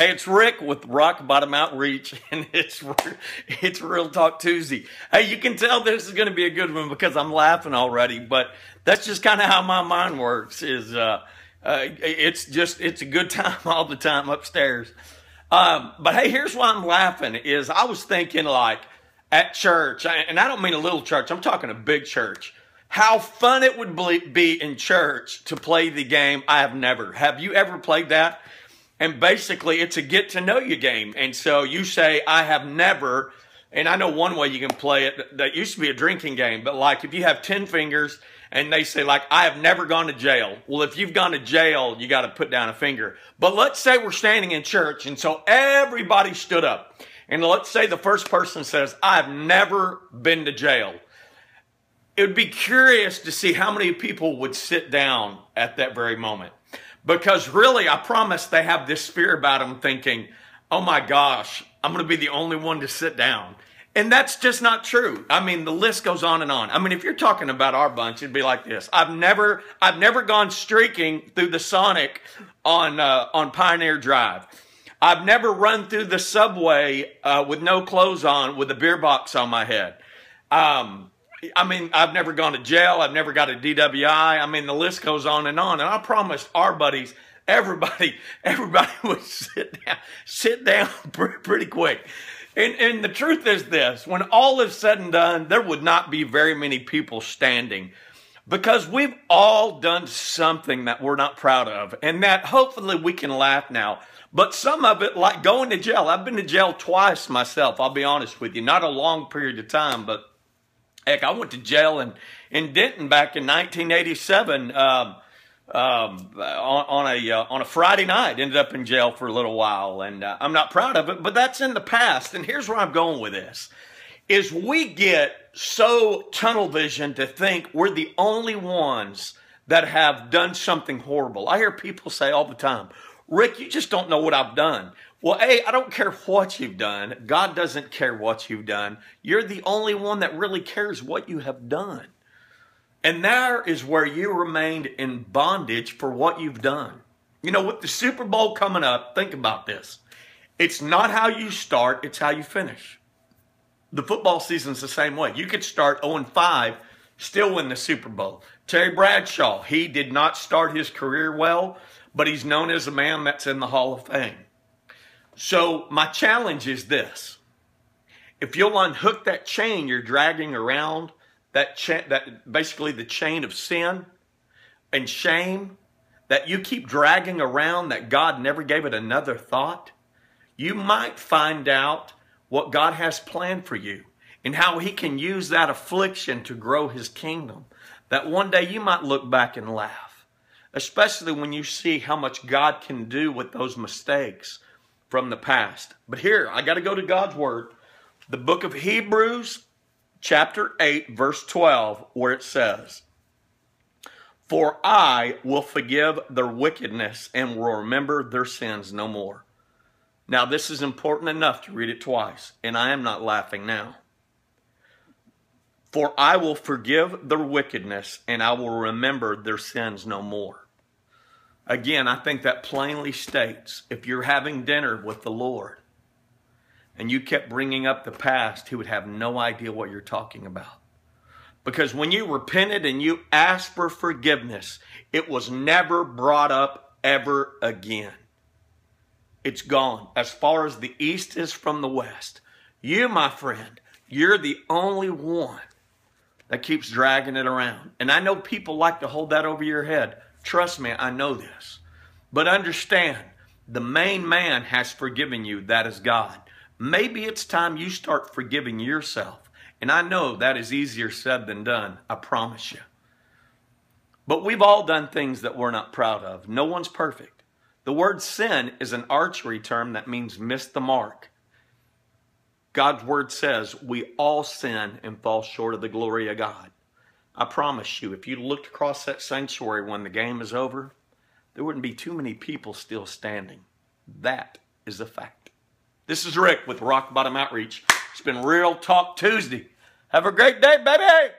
Hey, it's Rick with Rock Bottom Outreach, and it's Real Talk Tuesday. Hey, you can tell this is going to be a good one because I'm laughing already, but that's just kind of how my mind works. It's a good time all the time upstairs. But hey, here's why I'm laughing is I was thinking like at church, and I don't mean a little church, I'm talking a big church. How fun it would be in church to play the game I have never. Have you ever played that? And basically, it's a get-to-know-you game. And so you say, I have never, and I know one way you can play it, that used to be a drinking game, but like if you have 10 fingers and they say like, I have never gone to jail. Well, if you've gone to jail, you got to put down a finger. But let's say we're standing in church, and so everybody stood up. And let's say the first person says, I've never been to jail. It would be curious to see how many people would sit down at that very moment. Because really, I promise they have this fear about them thinking, oh my gosh, I'm going to be the only one to sit down. And that's just not true. I mean, the list goes on and on. I mean, if you're talking about our bunch, it'd be like this. I've never gone streaking through the Sonic on Pioneer Drive. I've never run through the subway with no clothes on with a beer box on my head. I mean, I've never gone to jail. I've never got a DWI. I mean, the list goes on. And I promised our buddies, everybody would sit down pretty quick. And the truth is this, when all is said and done, there would not be very many people standing because we've all done something that we're not proud of and that hopefully we can laugh now. But some of it, like going to jail, I've been to jail twice myself. I'll be honest with you, not a long period of time, but heck, I went to jail in Denton back in 1987 on a Friday night. Ended up in jail for a little while, and I'm not proud of it, but that's in the past. And here's where I'm going with this, is we get so tunnel vision to think we're the only ones that have done something horrible. I hear people say all the time, Rick, you just don't know what I've done. Well, I don't care what you've done. God doesn't care what you've done. You're the only one that really cares what you have done. And there is where you remained in bondage for what you've done. You know, with the Super Bowl coming up, think about this. It's not how you start, it's how you finish. The football season's the same way. You could start 0-5, still win the Super Bowl. Terry Bradshaw, he did not start his career well, but he's known as a man that's in the Hall of Fame. So my challenge is this. If you'll unhook that chain you're dragging around, that basically the chain of sin and shame that you keep dragging around that God never gave it another thought, you might find out what God has planned for you and how he can use that affliction to grow his kingdom. That one day you might look back and laugh, especially when you see how much God can do with those mistakes from the past. But here, I got to go to God's word. The book of Hebrews, chapter 8, verse 12, where it says, for I will forgive their wickedness and will remember their sins no more. Now, this is important enough to read it twice, and I am not laughing now. For I will forgive their wickedness and I will remember their sins no more. Again, I think that plainly states if you're having dinner with the Lord and you kept bringing up the past, he would have no idea what you're talking about. Because when you repented and you asked for forgiveness, it was never brought up ever again. It's gone as far as the east is from the west. You, my friend, you're the only one that keeps dragging it around. And I know people like to hold that over your head. Trust me, I know this. But understand, the main man has forgiven you. That is God. Maybe it's time you start forgiving yourself. And I know that is easier said than done. I promise you. But we've all done things that we're not proud of. No one's perfect. The word sin is an archery term that means miss the mark. God's word says we all sin and fall short of the glory of God. I promise you, if you looked across that sanctuary when the game is over, there wouldn't be too many people still standing. That is a fact. This is Rick with Rock Bottom Outreach. It's been Real Talk Tuesday. Have a great day, baby!